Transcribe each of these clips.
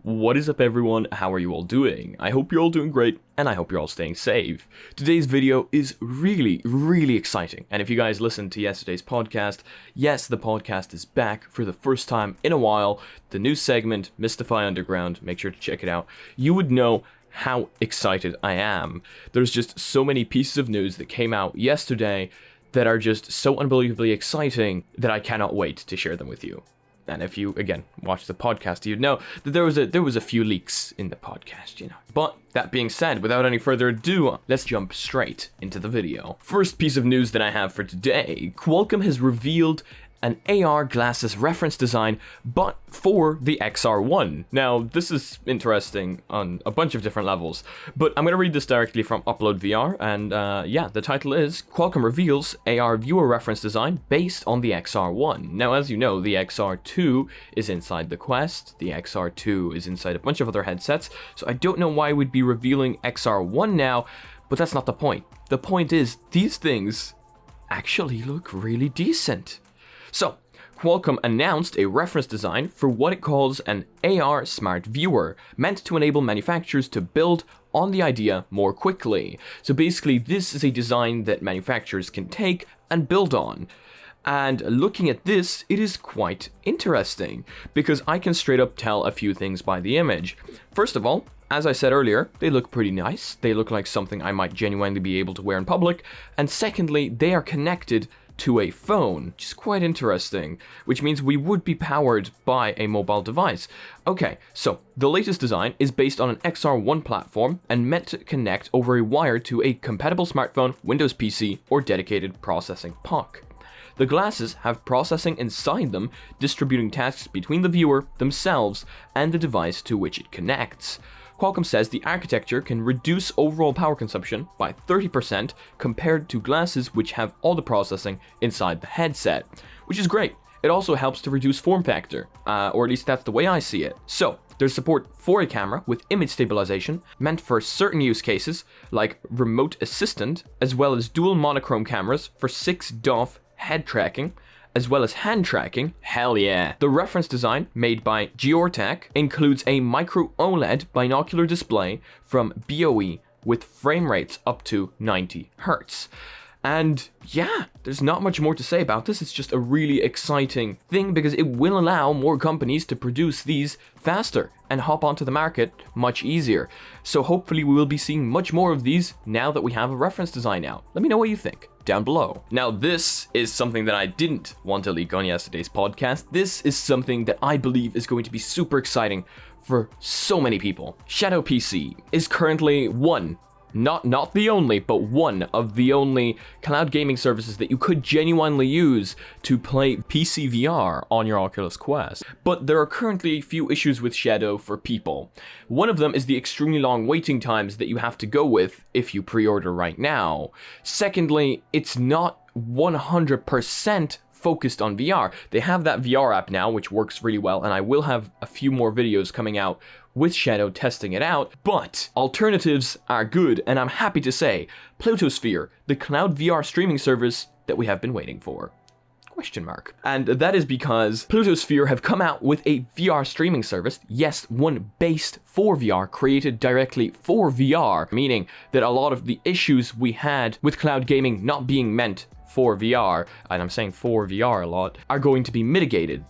What is up everyone, how are you all doing? I hope you're all doing great, and I hope you're all staying safe. Today's video is really exciting, and if you guys listened to yesterday's podcast, yes, the podcast is back for the first time in a while. The new segment, Mystify Underground, make sure to check it out. You would know how excited I am. There's just so many pieces of news that came out yesterday that are just so unbelievably exciting that I cannot wait to share them with you. And if you, again, watch the podcast, you'd know that there was a few leaks in the podcast, you know. But that being said, without any further ado, let's jump straight into the video. First piece of news that I have for today, Qualcomm has revealed an AR glasses reference design, but for the XR1. Now, this is interesting on a bunch of different levels, but I'm going to read this directly from Upload VR, and yeah, the title is Qualcomm reveals AR viewer reference design based on the XR1. Now, as you know, the XR2 is inside the Quest, the XR2 is inside a bunch of other headsets, so I don't know why we'd be revealing XR1 now, but that's not the point. The point is, these things actually look really decent. So, Qualcomm announced a reference design for what it calls an AR smart viewer, meant to enable manufacturers to build on the idea more quickly. So basically, this is a design that manufacturers can take and build on. And looking at this, it is quite interesting, because I can straight up tell a few things by the image. First of all, as I said earlier, they look pretty nice. They look like something I might genuinely be able to wear in public. And secondly, they are connected to a phone, which is quite interesting, which means we would be powered by a mobile device. Okay, so the latest design is based on an XR1 platform and meant to connect over a wire to a compatible smartphone, Windows PC, or dedicated processing puck. The glasses have processing inside them, distributing tasks between the viewer, themselves, and the device to which it connects. Qualcomm says the architecture can reduce overall power consumption by 30% compared to glasses which have all the processing inside the headset, which is great. It also helps to reduce form factor, or at least that's the way I see it. So, there's support for a camera with image stabilization, meant for certain use cases, like remote assistant, as well as dual monochrome cameras for 6 DoF head tracking, as well as hand tracking. Hell yeah. The reference design, made by Geortech, includes a micro OLED binocular display from BOE with frame rates up to 90 Hz. And yeah, there's not much more to say about this. It's just a really exciting thing because it will allow more companies to produce these faster and hop onto the market much easier. So hopefully we will be seeing much more of these now that we have a reference design out. Let me know what you think down below. Now, this is something that I didn't want to leak on yesterday's podcast. This is something that I believe is going to be super exciting for so many people. Shadow PC is currently not the only, but one of the only cloud gaming services that you could genuinely use to play PSVR on your Oculus Quest. But there are currently a few issues with Shadow for people. One of them is the extremely long waiting times that you have to go with if you pre-order right now. Secondly, it's not 100% focused on VR. They have that VR app now, which works really well, and I will have a few more videos coming out with Shadow testing it out, but alternatives are good, and I'm happy to say Plutosphere, the cloud VR streaming service that we have been waiting for. Question mark. And that is because Plutosphere have come out with a VR streaming service, yes, one based for VR, created directly for VR, meaning that a lot of the issues we had with cloud gaming not being meant for VR, and I'm saying for VR a lot, are going to be mitigated.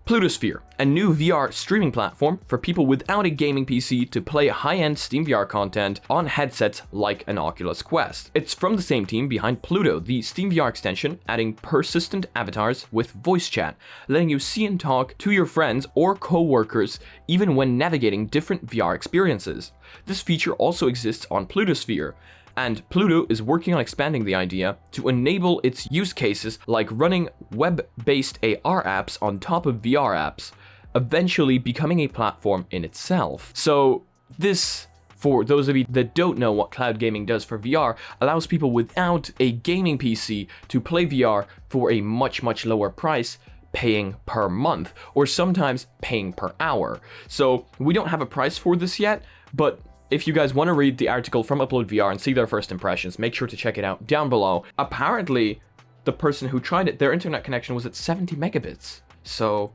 Plutosphere, a new VR streaming platform for people without a gaming PC to play high-end Steam VR content on headsets like an Oculus Quest. It's from the same team behind Pluto, the Steam VR extension, adding persistent avatars with voice chat, letting you see and talk to your friends or co-workers even when navigating different VR experiences. This feature also exists on Plutosphere, and Pluto is working on expanding the idea to enable its use cases like running web-based AR apps on top of VR apps, eventually becoming a platform in itself. So this, for those of you that don't know what cloud gaming does for VR, allows people without a gaming PC to play VR for a much lower price, paying per month, or sometimes paying per hour. So we don't have a price for this yet, but if you guys want to read the article from Upload VR and see their first impressions, make sure to check it out down below. Apparently, the person who tried it, their internet connection was at 70 megabits. So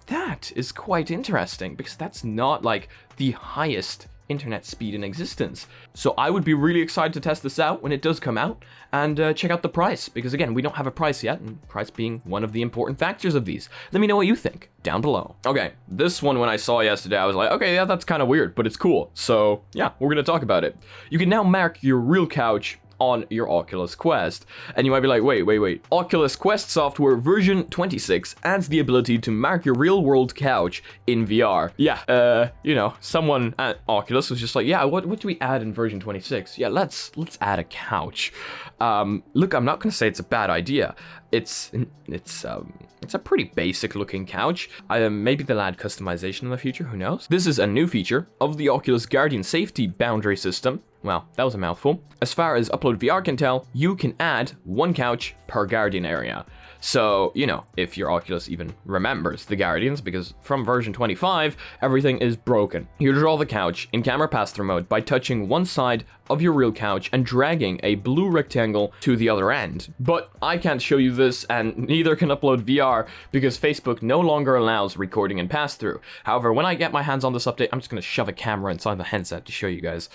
that is quite interesting, because that's not like the highest internet speed in existence. So I would be really excited to test this out when it does come out, and check out the price, because again, we don't have a price yet, and price being one of the important factors of these. Let me know what you think down below. Okay, this one, when I saw yesterday, I was like, okay, yeah, that's kind of weird, but it's cool. So yeah, we're gonna talk about it. You can now mark your real couch on your Oculus Quest. And you might be like, wait. Oculus Quest software version 26 adds the ability to mark your real-world couch in VR. Yeah, you know, someone at Oculus was just like, yeah, what do we add in version 26? Yeah, let's add a couch. Look, I'm not gonna say it's a bad idea. It's a pretty basic looking couch. Maybe they'll add customization in the future, who knows? This is a new feature of the Oculus Guardian Safety Boundary System. Well, that was a mouthful. As far as Upload VR can tell, you can add one couch per Guardian area. So, you know, if your Oculus even remembers the Guardians, because from version 25, everything is broken. You draw the couch in camera pass-through mode by touching one side of your real couch and dragging a blue rectangle to the other end. But I can't show you this, and neither can Upload VR, because Facebook no longer allows recording and pass-through. However, when I get my hands on this update, I'm just gonna shove a camera inside the headset to show you guys.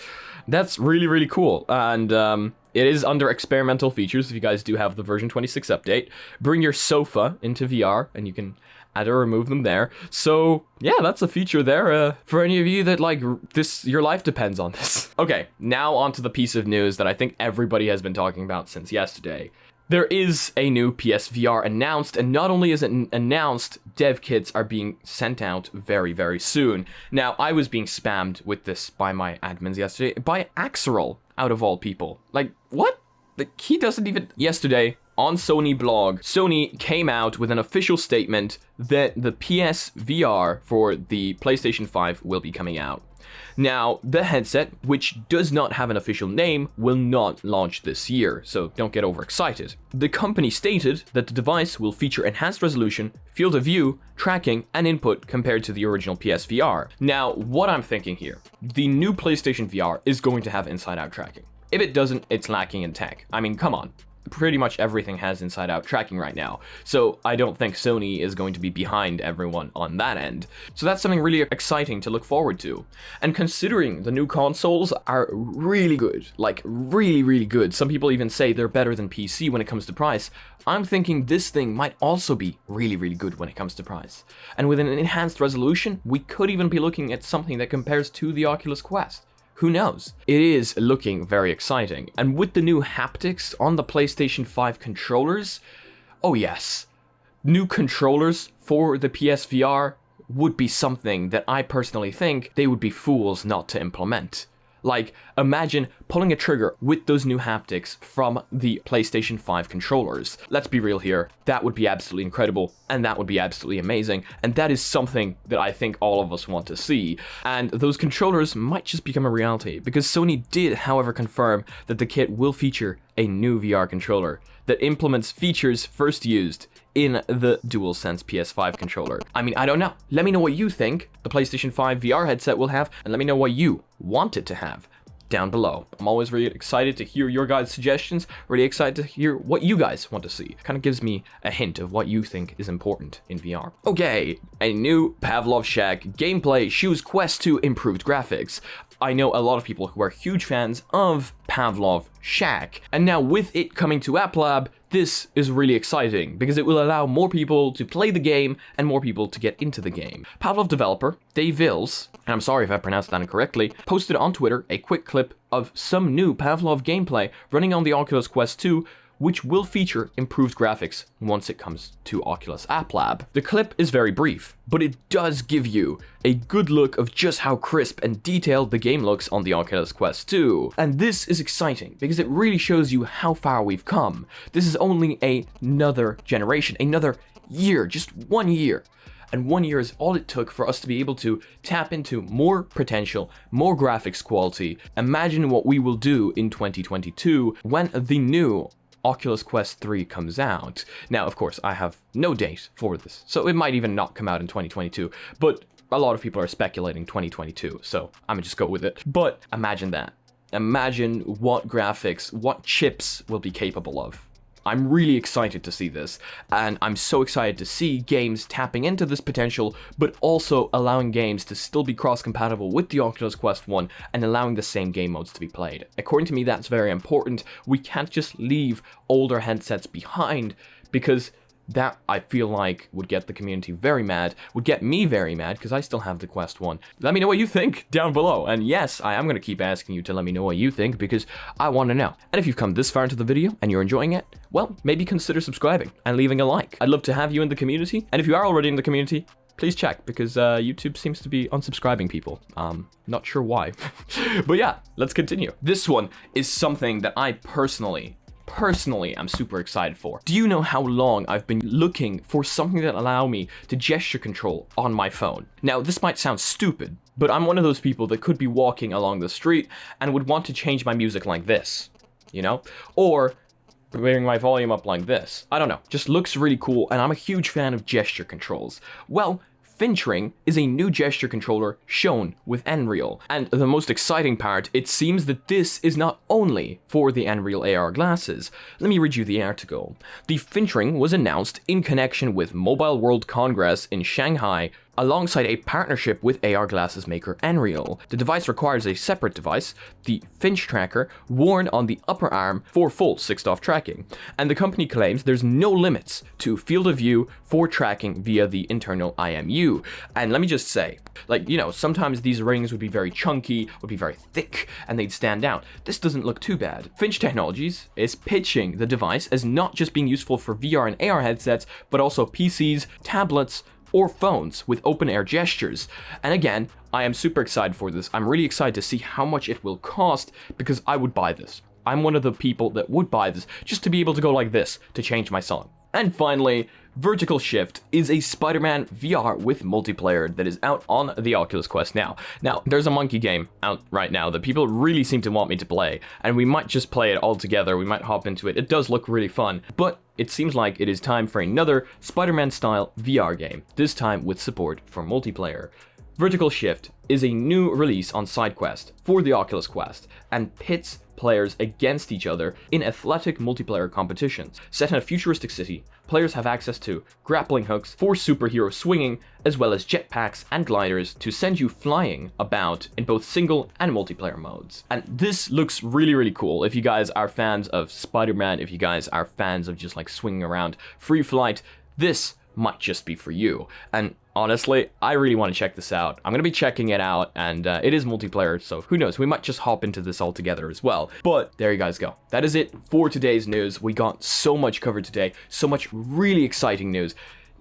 That's really, really cool, and it is under experimental features if you guys do have the version 26 update. Bring your sofa into VR, and you can add or remove them there. So yeah, that's a feature there for any of you that like this, your life depends on this. Okay, now onto the piece of news that I think everybody has been talking about since yesterday. There is a new PSVR announced, and not only is it announced, dev kits are being sent out very, very soon. Now, I was being spammed with this by my admins yesterday, by XR1, out of all people. Like, what? Like, he doesn't even... Yesterday, on Sony blog, Sony came out with an official statement that the PSVR for the PlayStation 5 will be coming out. Now, the headset, which does not have an official name, will not launch this year, so don't get overexcited. The company stated that the device will feature enhanced resolution, field of view, tracking, and input compared to the original PSVR. Now, what I'm thinking here, the new PlayStation VR is going to have inside-out tracking. If it doesn't, it's lacking in tech. I mean, come on. Pretty much everything has inside-out tracking right now, so I don't think Sony is going to be behind everyone on that end. So that's something really exciting to look forward to. And considering the new consoles are really good, like really, really good, some people even say they're better than PC when it comes to price, I'm thinking this thing might also be really, really good when it comes to price. And with an enhanced resolution, we could even be looking at something that compares to the Oculus Quest. Who knows? It is looking very exciting. And with the new haptics on the PlayStation 5 controllers, oh yes, new controllers for the PSVR would be something that I personally think they would be fools not to implement. Like, imagine pulling a trigger with those new haptics from the PlayStation 5 controllers. Let's be real here, that would be absolutely incredible, and that would be absolutely amazing, and that is something that I think all of us want to see. And those controllers might just become a reality, because Sony did, however, confirm that the kit will feature a new VR controller that implements features first used in the DualSense PS5 controller. I mean, I don't know. Let me know what you think the PlayStation 5 VR headset will have, and let me know what you want it to have down below. I'm always really excited to hear your guys' suggestions, really excited to hear what you guys want to see. Kind of gives me a hint of what you think is important in VR. Okay, a new Pavlov Shack gameplay shows Quest 2 improved graphics. I know a lot of people who are huge fans of Pavlov Shack, and now with it coming to App Lab, this is really exciting because it will allow more people to play the game and more people to get into the game. Pavlov developer Dave Vills, and I'm sorry if I pronounced that incorrectly, posted on Twitter a quick clip of some new Pavlov gameplay running on the Oculus Quest 2, which will feature improved graphics once it comes to Oculus App Lab. The clip is very brief, but it does give you a good look of just how crisp and detailed the game looks on the Oculus Quest 2. And this is exciting because it really shows you how far we've come. This is only another generation, another year, just 1 year. And 1 year is all it took for us to be able to tap into more potential, more graphics quality. Imagine what we will do in 2022 when the new Oculus Quest 3 comes out. Now, of course, I have no date for this, so it might even not come out in 2022, but a lot of people are speculating 2022, so I'm gonna just go with it. But imagine that. Imagine what graphics, what chips will be capable of. I'm really excited to see this, and I'm so excited to see games tapping into this potential, but also allowing games to still be cross-compatible with the Oculus Quest 1 and allowing the same game modes to be played. According to me, that's very important. We can't just leave older headsets behind, because that, I feel like, would get the community very mad, would get me very mad, because I still have the Quest 1. Let me know what you think down below, and yes, I am going to keep asking you to let me know what you think, because I want to know. And if you've come this far into the video, and you're enjoying it, well, maybe consider subscribing and leaving a like. I'd love to have you in the community, and if you are already in the community, please check, because YouTube seems to be unsubscribing people. Not sure why. But yeah, let's continue. This one is something that I personally, I'm super excited for. Do you know how long I've been looking for something that allow me to gesture control on my phone? Now, this might sound stupid, but I'm one of those people that could be walking along the street and would want to change my music like this, you know? Or bring my volume up like this. I don't know, just looks really cool, and I'm a huge fan of gesture controls. Well, Finchring is a new gesture controller shown with Nreal, and the most exciting part, it seems that this is not only for the Nreal AR glasses. Let me read you the article. The Finchring was announced in connection with Mobile World Congress in Shanghai, alongside a partnership with AR glasses maker Nreal. The device requires a separate device, the Finch tracker, worn on the upper arm for full 6-DoF tracking. And the company claims there's no limits to field of view for tracking via the internal IMU. And let me just say, like, you know, sometimes these rings would be very chunky, would be very thick, and they'd stand out. This doesn't look too bad. Finch Technologies is pitching the device as not just being useful for VR and AR headsets, but also PCs, tablets, or phones with open air gestures. And again, I am super excited for this. I'm really excited to see how much it will cost, because I would buy this. I'm one of the people that would buy this just to be able to go like this to change my song. And finally, Vertical Shift is a Spiderman VR with multiplayer that is out on the Oculus Quest now. Now, there's a monkey game out right now that people really seem to want me to play, and we might just play it all together. We might hop into it. It does look really fun, but it seems like it is time for another Spider-Man-style VR game, this time with support for multiplayer. Vertical Shift is a new release on SideQuest for the Oculus Quest, and pits players against each other in athletic multiplayer competitions. Set in a futuristic city, players have access to grappling hooks for superhero swinging, as well as jetpacks and gliders to send you flying about in both single and multiplayer modes. And this looks really, really cool. If you guys are fans of Spider-Man, if you guys are fans of just like swinging around free flight, this might just be for you. And honestly, I really want to check this out. I'm going to be checking it out, and it is multiplayer, so who knows, we might just hop into this all together as well. But there you guys go. That is it for today's news. We got so much covered today, so much really exciting news.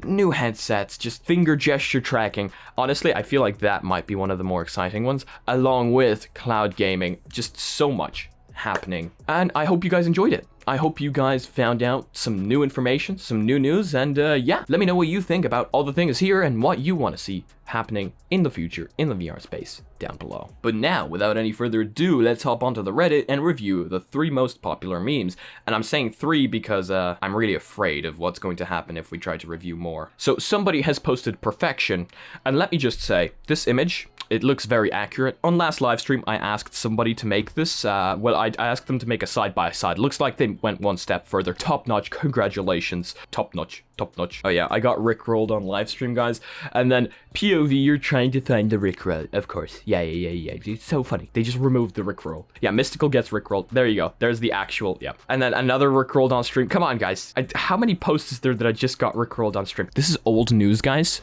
New headsets, just finger gesture tracking. Honestly, I feel like that might be one of the more exciting ones, along with cloud gaming. Just so much happening, and I hope you guys enjoyed it. I hope you guys found out some new information, some new news, and yeah, let me know what you think about all the things here and what you want to see happening in the future in the VR space down below. But now, without any further ado, let's hop onto the Reddit and review the 3 most popular memes. And I'm saying 3 because I'm really afraid of what's going to happen if we try to review more. So somebody has posted perfection, and let me just say, this image, it looks very accurate. On last live stream, I asked somebody to make this. Well, I asked them to make a side-by-side. Looks like they went one step further. Top-notch, congratulations. Top-notch, top-notch. Oh yeah, I got rickrolled on live stream, guys. And then, POV, you're trying to find the rickroll. Of course. Yeah. It's so funny. They just removed the rickroll. Yeah, Mysticle gets rickrolled. There you go. There's the actual, yeah. And then another rickrolled on stream. Come on, guys. How many posts is there that I just got rickrolled on stream? This is old news, guys.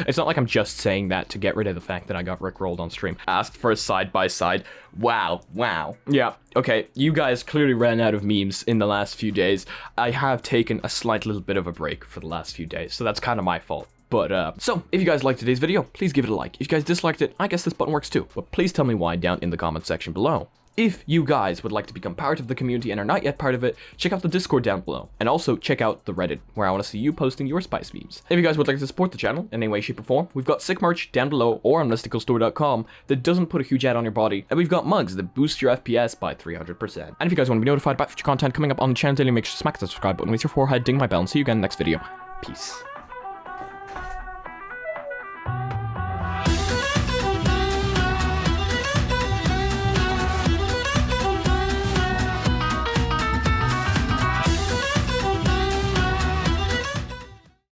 It's not like I'm just saying that to get rid of the fact that I got rickrolled on stream. Asked for a side-by-side. Wow. Yeah, okay, you guys clearly ran out of memes in the last few days. I have taken a slight little bit of a break for the last few days, so that's kind of my fault. But, so, if you guys liked today's video, please give it a like. If you guys disliked it, I guess this button works too. But please tell me why down in the comment section below. If you guys would like to become part of the community and are not yet part of it, check out the Discord down below. And also check out the Reddit, where I want to see you posting your spice memes. If you guys would like to support the channel in any way, shape, or form, we've got sick merch down below or on mysticalstore.com that doesn't put a huge ad on your body. And we've got mugs that boost your FPS by 300%. And if you guys want to be notified about future content coming up on the channel daily, make sure to smack the subscribe button with your forehead, ding my bell, and see you again in the next video. Peace.